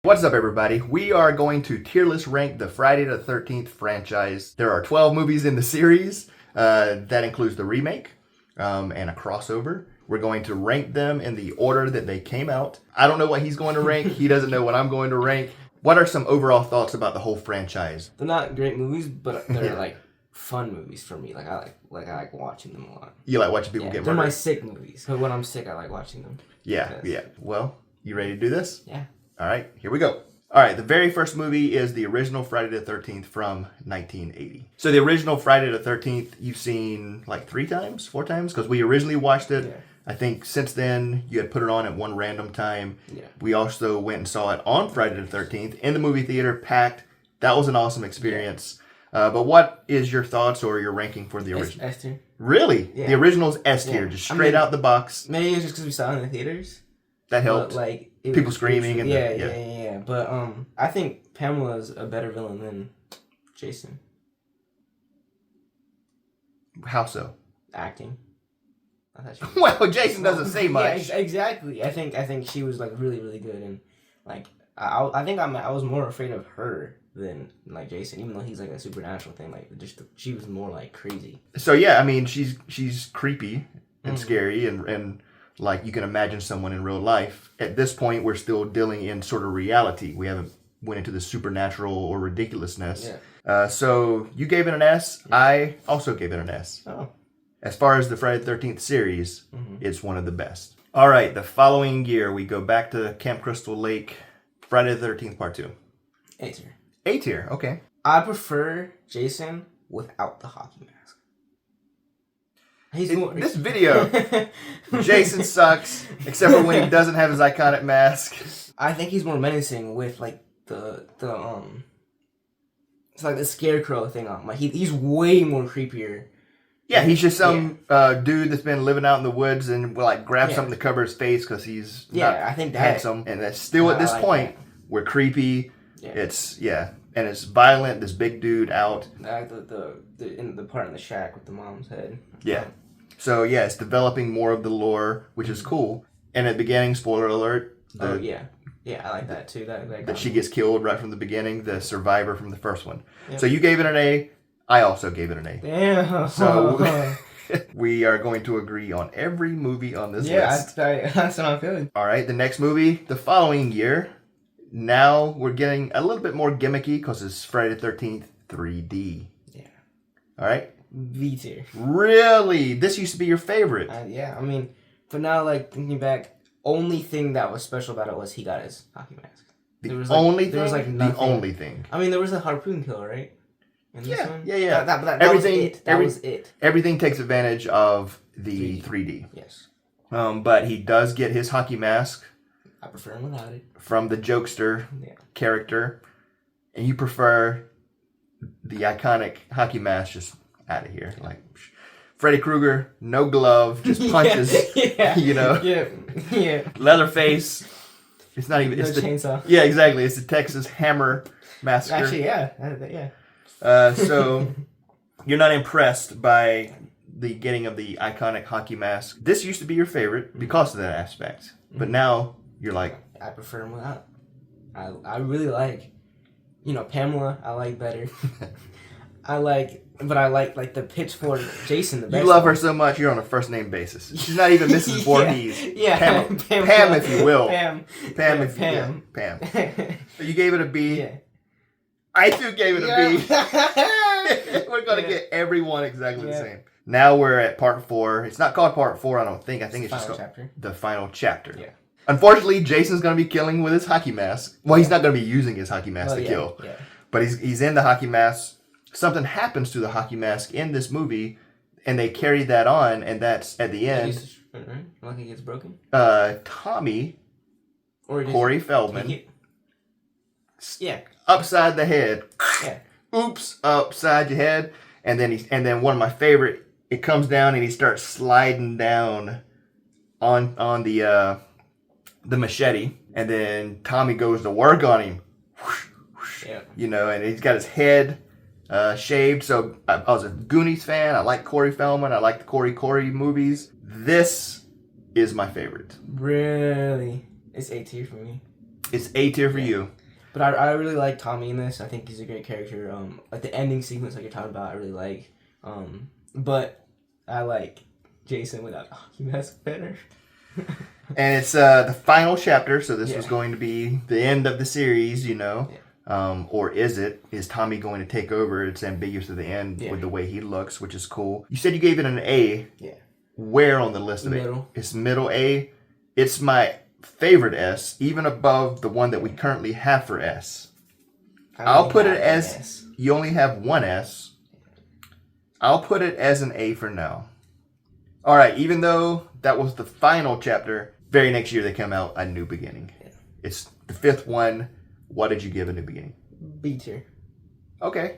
What's up, everybody? We are going to tier list rank the Friday the 13th franchise. There are 12 movies in the series. That includes the remake and a crossover. We're going to rank them in the order that they came out. I don't know what he's going to rank. He doesn't know what I'm going to rank. What are some overall thoughts about the whole franchise? They're not great movies, but they're like fun movies for me. I like watching them a lot. You like watching people get murdered? They're my sick movies. So when I'm sick, I like watching them. Yeah. Well, you ready to do this? Yeah. All right, here we go. All right, the very first movie is the original Friday the 13th from 1980. So the original Friday the 13th, you've seen like 4 times? Because we originally watched it. Yeah. I think since then, you had put it on at one random time. Yeah. We also went and saw it on Friday the 13th in the movie theater, packed. That was an awesome experience. Yeah. But what is your thoughts or your ranking for the original? S tier. Really? Yeah. The original's S tier, just straight out the box. Maybe it's just because we saw it in the theaters. That helped. But, like, people screaming and yeah. But I think Pamela's a better villain than Jason. How so? Acting. I thought she was well, Jason doesn't say much. Yeah, exactly. I think she was like really good, and like I think I was more afraid of her than like Jason, even though he's like a supernatural thing. Like she was more like crazy. So yeah, I mean she's creepy and scary and like you can imagine someone in real life. At this point, we're still dealing in sort of reality. We haven't went into the supernatural or ridiculousness. Yeah. So you gave it an S. Yeah. I also gave it an S. Oh. As far as the Friday the 13th series, it's one of the best. All right, the following year, we go back to Camp Crystal Lake, Friday the 13th Part 2. A tier. A tier, okay. I prefer Jason without the hockey mask. This video, Jason sucks, except for when he doesn't have his iconic mask. I think he's more menacing with like the it's like the scarecrow thing on. Like he's way more creepier. Yeah, he's just some dude that's been living out in the woods and will like grab something to cover his face because he's not I think handsome. And that's still at this point, we're creepy. Yeah. And it's violent. This big dude out. Like the part in the shack with the mom's head. Yeah. So yeah, it's developing more of the lore, which is cool. And at the beginning, spoiler alert. I like that too. That she gets killed right from the beginning. The survivor from the first one. Yep. So you gave it an A. I also gave it an A. Damn. So we are going to agree on every movie on this list. Yeah, that's what I'm feeling. All right, the next movie, the following year. Now we're getting a little bit more gimmicky because it's Friday the 13th 3D. Yeah. All right. V tier. Really? This used to be your favorite. Yeah, I mean, but now, like, thinking back, only thing that was special about it was he got his hockey mask. The only thing? I mean, there was a harpoon kill, right? Yeah. That was it. Everything takes advantage of the 3D. Yes. But he does get his hockey mask. I prefer him without it. From the jokester character. And you prefer the iconic hockey mask just out of here. Like Freddy Krueger, no glove, just punches. You know? Yeah. Leatherface. It's not even... It's the chainsaw. Yeah, exactly. It's the Texas Hammer Massacre. Actually, yeah. So you're not impressed by the getting of the iconic hockey mask. This used to be your favorite because of that aspect. But now you're like... I prefer him without. I really like... Pamela, I like better. I like the pitchfork Jason the best. You love her so much, you're on a first name basis. She's not even Mrs. Voorhees. Yeah. Pam, if you will. Pam. So you gave it a B. Yeah. I too gave it a B. We're going to get everyone exactly the same. Now we're at part 4. It's not called part 4, I don't think. I think it's just called the final chapter. Yeah. Unfortunately, Jason's going to be killing with his hockey mask. Well, he's not going to be using his hockey mask to kill. Yeah. But he's in the hockey mask. Something happens to the hockey mask in this movie, and they carry that on, and that's at the end. Like it gets broken? Tommy, or Corey Feldman, upside the head. Yeah. Oops, upside your head. And then one of my favorite, it comes down and he starts sliding down on the machete, and then Tommy goes to work on him. Yeah. And he's got his head shaved. So I was a Goonies fan. I like Corey Feldman. I like the Corey movies. This is my favorite. Really? It's A tier for me. It's A tier for you. But I really like Tommy in this. I think he's a great character. Like the ending sequence like you're talking about, I really like. But I like Jason without a hockey mask better. And it's the final chapter, so this was going to be the end of the series, you know. Yeah. Or is it? Is Tommy going to take over? It's ambiguous at the end with the way he looks, which is cool. You said you gave it an A. Yeah. Where on the list of middle. it? It's middle A. It's my favorite S, even above the one that we currently have for S. I'll put it as S. You only have one S. I'll put it as an A for now. All right, even though that was the final chapter, very next year they come out A New Beginning. Yeah. It's the 5th one. What did you give A New Beginning? B tier. Okay.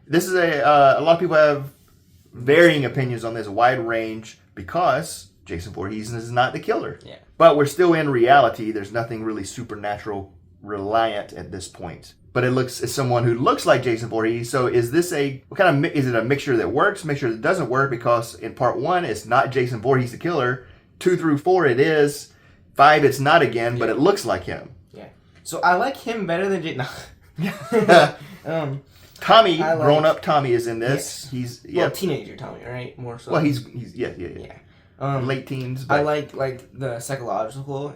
This is a lot of people have varying opinions on this, wide range, because Jason Voorhees is not the killer. Yeah. But we're still in reality. There's nothing really supernatural reliant at this point. But it looks as someone who looks like Jason Voorhees. So is this is it a mixture that works, mixture that doesn't work? Because in part 1, it's not Jason Voorhees the killer. 2 through 4, it is. 5, it's not again, but it looks like him. Yeah. So I like him better than Jason. Tommy, grown-up Tommy is in this. Yeah. He's teenager Tommy, right? More so. Well, he's late teens. But I like the psychological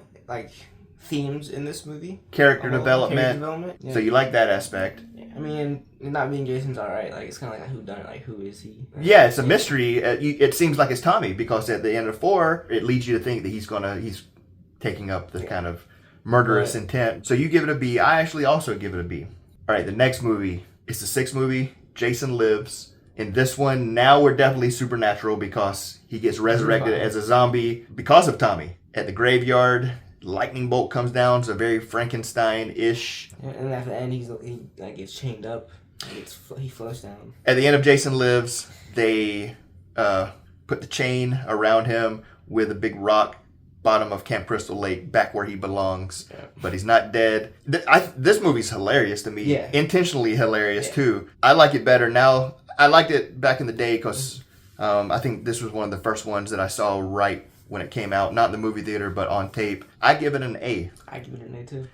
themes in this movie. Character development. Yeah. So you like that aspect. Yeah. I mean, not being Jason's alright. Like it's kind of like a whodunit. Like who is he? Yeah, it's a mystery. It seems like it's Tommy because at the end of 4, it leads you to think that he's taking up the kind of murderous intent. So you give it a B. I actually also give it a B. All right, the next movie. It's the 6th movie. Jason Lives. In this one, now we're definitely supernatural because he gets resurrected as a zombie because of Tommy. At the graveyard, lightning bolt comes down. It's a very Frankenstein-ish. And at the end, he gets chained up. He floats down. At the end of Jason Lives, they put the chain around him with a big rock, bottom of Camp Crystal Lake, back where he belongs. Yeah. But he's not dead. This movie's hilarious to me. Yeah. Intentionally hilarious, too. I like it better now. I liked it back in the day because I think this was one of the first ones that I saw right when it came out. Not in the movie theater, but on tape. I give it an A. I give it an A, too.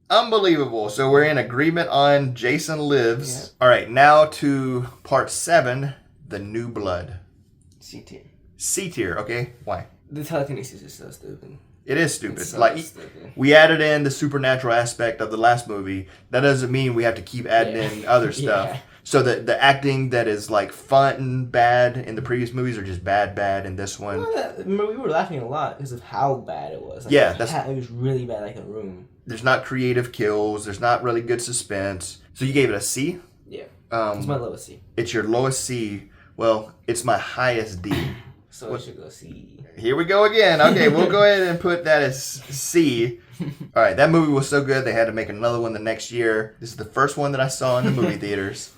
Unbelievable. So we're in agreement on Jason Lives. Yeah. All right, now to part 7, The New Blood. C tier. C tier, okay. Why? The telekinesis is so stupid. It is stupid. Stupid. We added in the supernatural aspect of the last movie. That doesn't mean we have to keep adding in other stuff. Yeah. So the acting that is fun and bad in the previous movies are just bad in this one. Well, we were laughing a lot because of how bad it was. It was really bad, like a room. There's not creative kills. There's not really good suspense. So you gave it a C? Yeah. It's my lowest C. It's your lowest C. Well, it's my highest D. So it should go C. Here we go again. Okay, we'll go ahead and put that as C. All right, that movie was so good they had to make another one the next year. This is the first one that I saw in the movie theaters.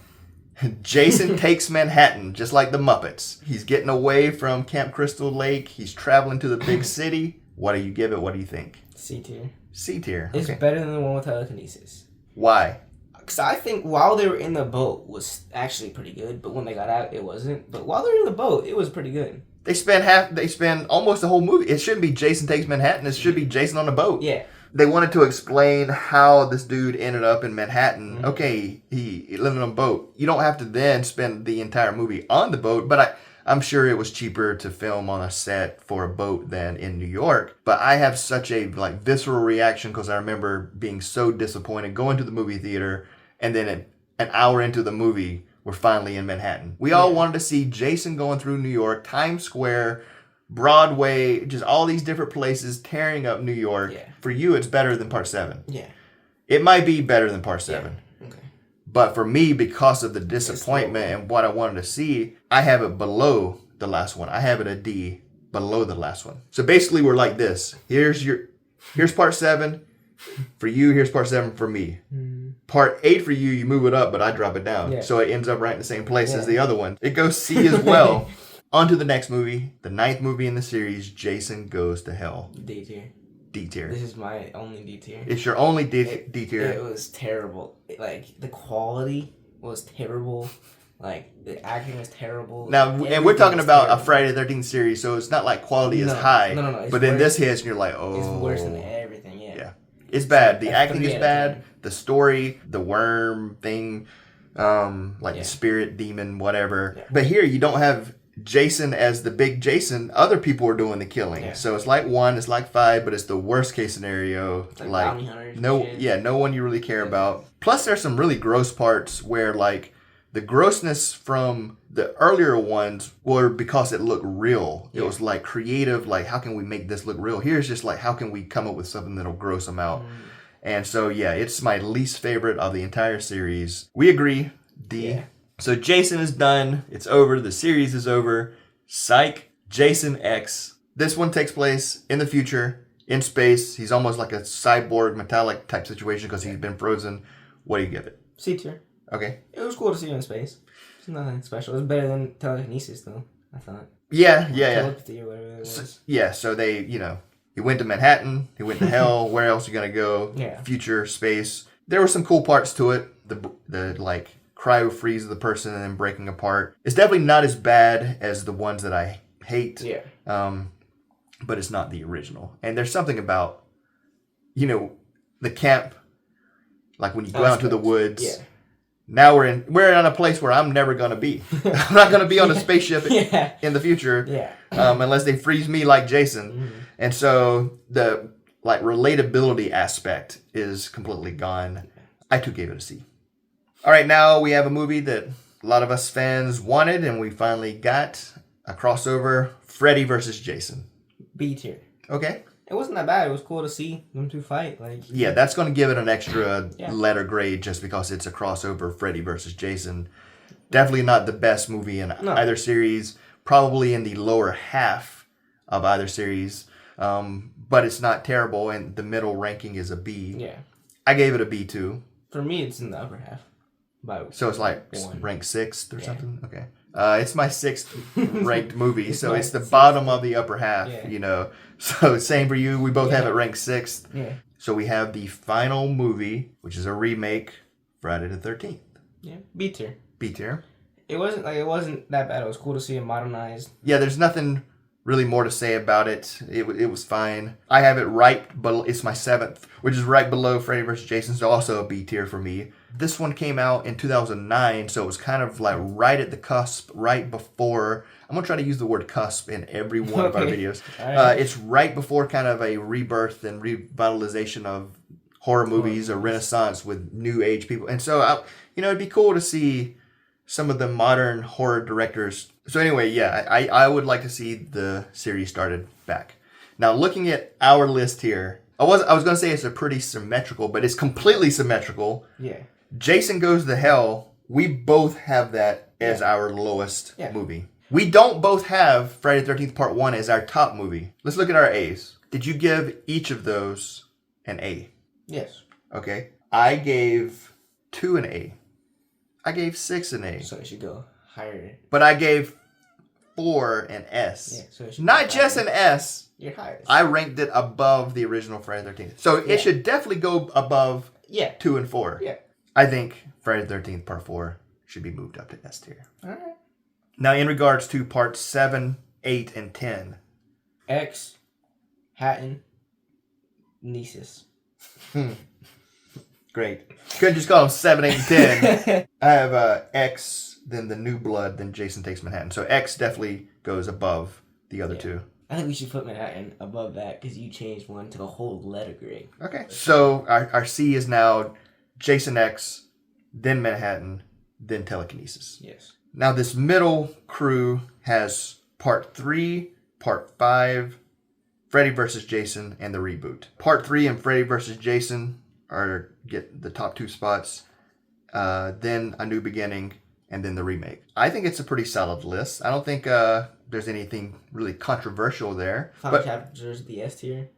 Jason Takes Manhattan, just like the Muppets. He's getting away from Camp Crystal Lake. He's traveling to the big city. What do you give it? What do you think? C tier. C tier. It's better than the one with telekinesis. Why? Because I think while they were in the boat was actually pretty good, but when they got out, it wasn't. But while they were in the boat, it was pretty good. They spend almost the whole movie. It shouldn't be Jason Takes Manhattan. It should be Jason on the boat. Yeah. They wanted to explain how this dude ended up in Manhattan. Mm-hmm. Okay, he lived on a boat. You don't have to then spend the entire movie on the boat, but I'm sure it was cheaper to film on a set for a boat than in New York. But I have such a visceral reaction because I remember being so disappointed going to the movie theater, and then an hour into the movie, we're finally in Manhattan. We all wanted to see Jason going through New York, Times Square, Broadway, just all these different places tearing up New York. Yeah. For you, it's better than part 7. Yeah. It might be better than part 7. Yeah. Okay. But for me, because of the disappointment and what I wanted to see, I have it below the last one. I have it a D below the last one. So basically, we're like this. Here's part 7. For you, here's part 7 for me. Part 8 for you, you move it up, but I drop it down. Yeah. So it ends up right in the same place as the other one. It goes C as well. On to the next movie, the 9th movie in the series, Jason Goes to Hell. D tier. D tier. This is my only D tier. It's your only D tier. It was terrible. The quality was terrible. The acting was terrible. Now, and we're talking about a Friday the 13th series, so it's not like quality is high. No. But then this hits, and you're like, oh. It's worse than everything, yeah. It's bad. The acting 3 is out of bad. 10. The story, the worm thing, like Yeah. the spirit, demon, whatever. Yeah. But here you don't have Jason as the big Jason. Other people are doing the killing. Yeah. So it's like 1, it's like 5, but it's the worst case scenario. It's like bounty hunters and no, shit. yeah, no one you really care Yeah. about. Plus, there's some really gross parts where like the grossness from the earlier ones were because it looked real. It Yeah. was like creative, like how can we make this look real? Here's just like how can we come up with something that'll gross them out. And so yeah, it's my least favorite of the entire series. We agree. D. Yeah. So Jason is done. It's over. The series is over. Psych. Jason X. This one takes place in the future, in space. He's almost like a cyborg metallic type situation because he's been frozen. What do you give it? C tier. Okay. It was cool to see him in space. It's nothing special. It was better than telekinesis, though, I thought. Yeah. Telepathy or whatever it was. So they, he went to Manhattan, he went to hell. Where else are you going to go? Yeah. Future, space. There were some cool parts to it. The like cryo freeze of the person and then breaking apart. It's definitely not as bad as the ones that I hate. Yeah. But it's not the original. And there's something about, the camp, like when you go out to the woods. Yeah. Now we're in a place where I'm never gonna be. I'm not gonna be on a spaceship Yeah. in the future, Yeah. unless they freeze me like Jason. Mhm. And so the like relatability aspect is completely gone. I too gave it a C. All right, now we have a movie that a lot of us fans wanted, and we finally got a crossover: Freddy versus Jason. B tier. Okay. It wasn't that bad. It was cool to see them two fight. Like, Yeah, that's going to give it an extra Yeah. letter grade just because it's a crossover Freddy versus Jason. Definitely not the best movie in No. either series. Probably in the lower half of either series. But it's not terrible, and the middle ranking is a B. yeah. I gave it a B too. For me, it's in the upper half. So it's like One. ranked 6th or Yeah. something? Okay. It's my 6th ranked movie, It's so my it's the 6th. bottom of the upper half, Yeah. So same for you. We both have Yeah. it ranked 6th. Yeah. So we have the final movie, which is a remake, Friday the 13th. Yeah. B tier. B tier. It wasn't that bad. It was cool to see it modernized. Yeah, there's nothing really more to say about it. It was fine. I have it right below. It's my 7th, which is right below Freddy vs. Jason, so also a B tier for me. This one came out in 2009, so it was kind of like right at the cusp, right before. I'm going to try to use the word cusp in every one of our Okay. videos. All right. It's right before kind of a rebirth and revitalization of horror movies, a renaissance with new age people. And so, it'd be cool to see some of the modern horror directors. So anyway, yeah, I would like to see the series started back. Now, looking at our list here, I was going to say it's a pretty symmetrical, but it's completely symmetrical. Yeah. Jason Goes to Hell, we both have that as our lowest Yeah. movie. We don't both have Friday the 13th Part 1 as our top movie. Let's look at our A's. Did you give each of those an A? Yes. Okay. I gave 2 an A. I gave 6 an A. So it should go higher. But I gave 4 an S. Yeah. So it should Not go just higher. an S. You're higher. I ranked it above the original Friday the 13th. So Yeah. it should definitely go above Yeah. 2 and 4. Yeah. I think Friday the 13th Part 4 should be moved up to S tier. All right. Now, in regards to Parts 7, 8, and 10. X, Hatton, Nieces. Great. Couldn't just call them 7, 8, and 10. I have X, then the New Blood, then Jason Takes Manhattan. So X definitely goes above the other two. I think we should put Manhattan above that because you changed one to the whole letter grade. Okay. So our C is now Jason X, then Manhattan, then Telekinesis. Yes. Now this middle crew has Part 3, Part 5, Freddy vs. Jason, and the reboot. Part 3 and Freddy vs. Jason get the top 2 spots. Then A New Beginning, and then the remake. I think it's a pretty solid list. I don't think there's anything really controversial there. Final chapter deserves the S tier.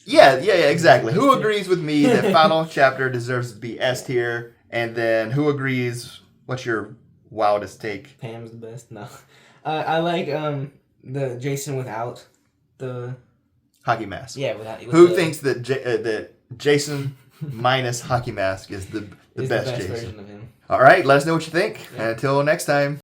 Yeah, exactly. Who agrees with me that Final Chapter deserves to be S tier? And then who agrees? What's your wildest take? Pam's the best. No. I like the Jason without the... Hockey mask. Yeah, with Who the, thinks that that Jason minus hockey mask is the is best the best Jason? version of him. All right, let us know what you think. Yeah. And until next time.